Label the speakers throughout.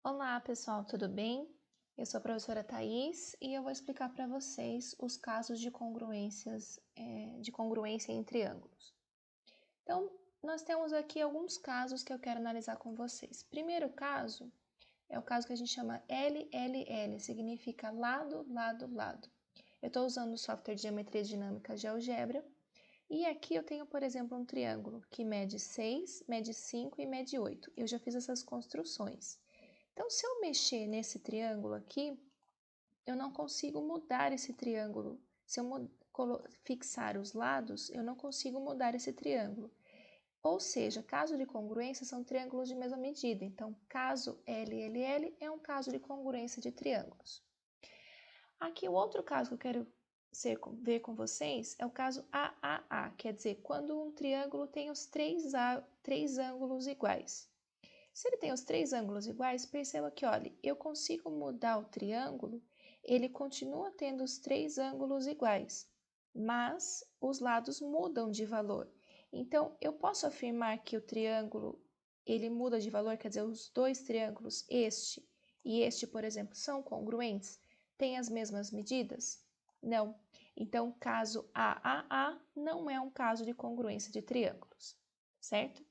Speaker 1: Olá, pessoal, tudo bem? Eu sou a professora Thais e eu vou explicar para vocês os casos de de congruência em triângulos. Então, nós temos aqui alguns casos que eu quero analisar com vocês. Primeiro caso é o caso que a gente chama LLL, significa lado, lado, lado. Eu estou usando o software de geometria dinâmica GeoGebra e aqui eu tenho, por exemplo, um triângulo que mede 6, mede 5 e mede 8. Eu já fiz essas construções. Então, se eu mexer nesse triângulo aqui, eu não consigo mudar esse triângulo. Se eu fixar os lados, eu não consigo mudar esse triângulo. Ou seja, caso de congruência são triângulos de mesma medida. Então, caso LLL é um caso de congruência de triângulos. Aqui, o outro caso que eu quero ver com vocês é o caso AAA, quer dizer, quando um triângulo tem os três ângulos iguais. Se ele tem os três ângulos iguais, perceba que, olha, eu consigo mudar o triângulo, ele continua tendo os três ângulos iguais, mas os lados mudam de valor. Então, eu posso afirmar que o triângulo, ele muda de valor, quer dizer, os dois triângulos, este e este, por exemplo, são congruentes? Têm as mesmas medidas? Não. Então, caso AAA não é um caso de congruência de triângulos, certo?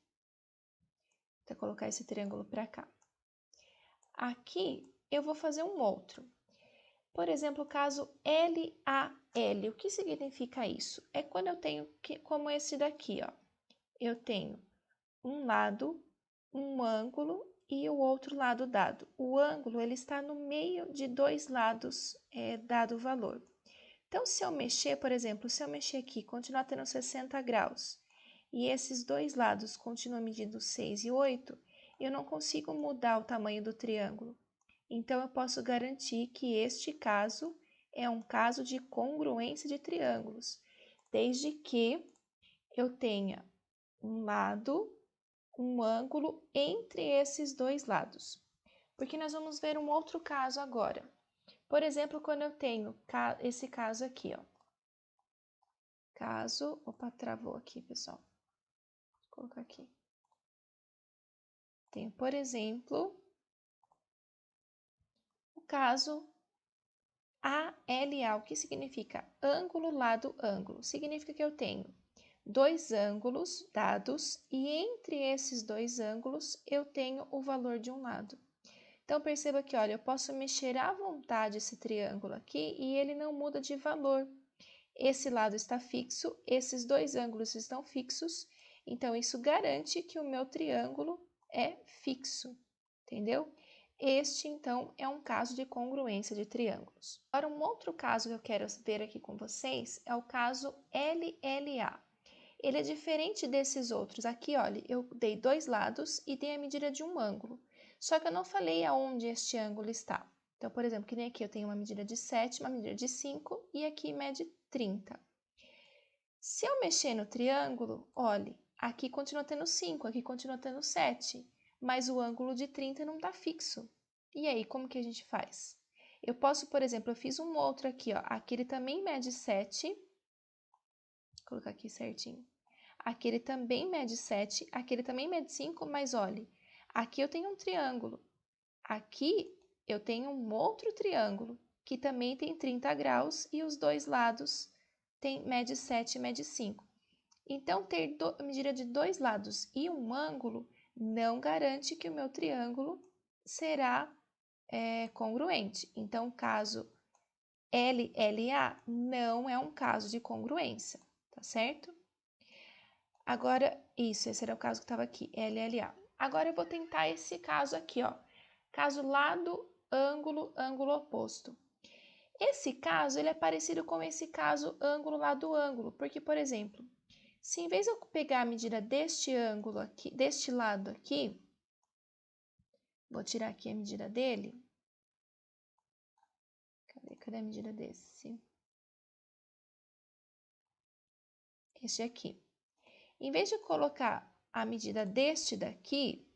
Speaker 1: Vou colocar esse triângulo para cá. Aqui eu vou fazer um outro. Por exemplo, o caso LAL. O que significa isso? É quando eu tenho, como esse daqui, ó. Eu tenho um lado, um ângulo e o outro lado dado. O ângulo, ele está no meio de dois lados, dado o valor. Então, se eu mexer, por exemplo, se eu mexer aqui, continuar tendo 60 graus, e esses dois lados continuam medindo 6 e 8, eu não consigo mudar o tamanho do triângulo. Então, eu posso garantir que este caso é um caso de congruência de triângulos, desde que eu tenha um lado, um ângulo entre esses dois lados. Porque nós vamos ver um outro caso agora. Por exemplo, quando eu tenho esse caso aqui, ó. Opa, travou aqui, pessoal. Vou colocar aqui. Tenho, por exemplo, o caso ALA, o que significa ângulo, lado, ângulo. Significa que eu tenho dois ângulos dados e entre esses dois ângulos eu tenho o valor de um lado. Então, perceba que, olha, eu posso mexer à vontade esse triângulo aqui e ele não muda de valor. Esse lado está fixo, esses dois ângulos estão fixos, então isso garante que o meu triângulo é fixo, entendeu? Este, então, é um caso de congruência de triângulos. Agora, um outro caso que eu quero ver aqui com vocês é o caso LLA. Ele é diferente desses outros. Aqui, olha, eu dei dois lados e dei a medida de um ângulo. Só que eu não falei aonde este ângulo está. Então, por exemplo, que nem aqui eu tenho uma medida de 7, uma medida de 5 e aqui mede 30. Se eu mexer no triângulo, olhe, aqui continua tendo 5, aqui continua tendo 7, mas o ângulo de 30 não está fixo. E aí, como que a gente faz? Eu posso, por exemplo, eu fiz um outro aqui, ó. Aqui ele também mede 7. Vou colocar aqui certinho. Aqui ele também mede 7, aqui ele também mede 5, mas olhe, aqui eu tenho um triângulo. Aqui eu tenho um outro triângulo, que também tem 30 graus e os dois lados mede 7 e mede 5. Então, ter medida de dois lados e um ângulo não garante que o meu triângulo será congruente. Então, o caso LLA não é um caso de congruência, tá certo? Agora, esse era o caso que estava aqui, LLA. Agora, eu vou tentar esse caso aqui, ó. Caso lado, ângulo, ângulo oposto. Esse caso, ele é parecido com esse caso ângulo, lado, ângulo. Porque, por exemplo, se em vez de eu pegar a medida deste ângulo aqui, deste lado aqui, vou tirar aqui a medida dele. Cadê a medida desse? Este aqui. Em vez de colocar a medida deste daqui,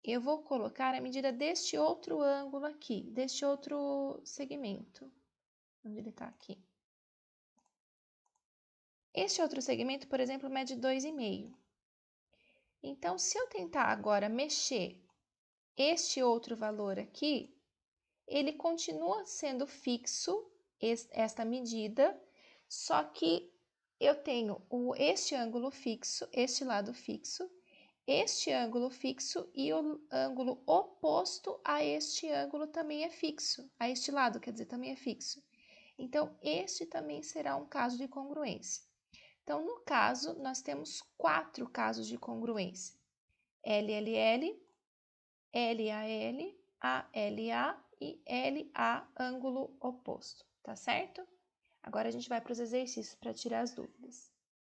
Speaker 1: eu vou colocar a medida deste outro ângulo aqui, deste outro segmento. Onde ele está aqui. Este outro segmento, por exemplo, mede 2,5. Então, se eu tentar agora mexer este outro valor aqui, ele continua sendo fixo, esta medida, só que eu tenho este ângulo fixo, este lado fixo, este ângulo fixo e o ângulo oposto a este ângulo também é fixo, a este lado, quer dizer, também é fixo. Então, este também será um caso de congruência. Então, no caso, nós temos 4 casos de congruência. LLL, LAL, ALA e LA, ângulo oposto, tá certo? Agora a gente vai para os exercícios para tirar as dúvidas.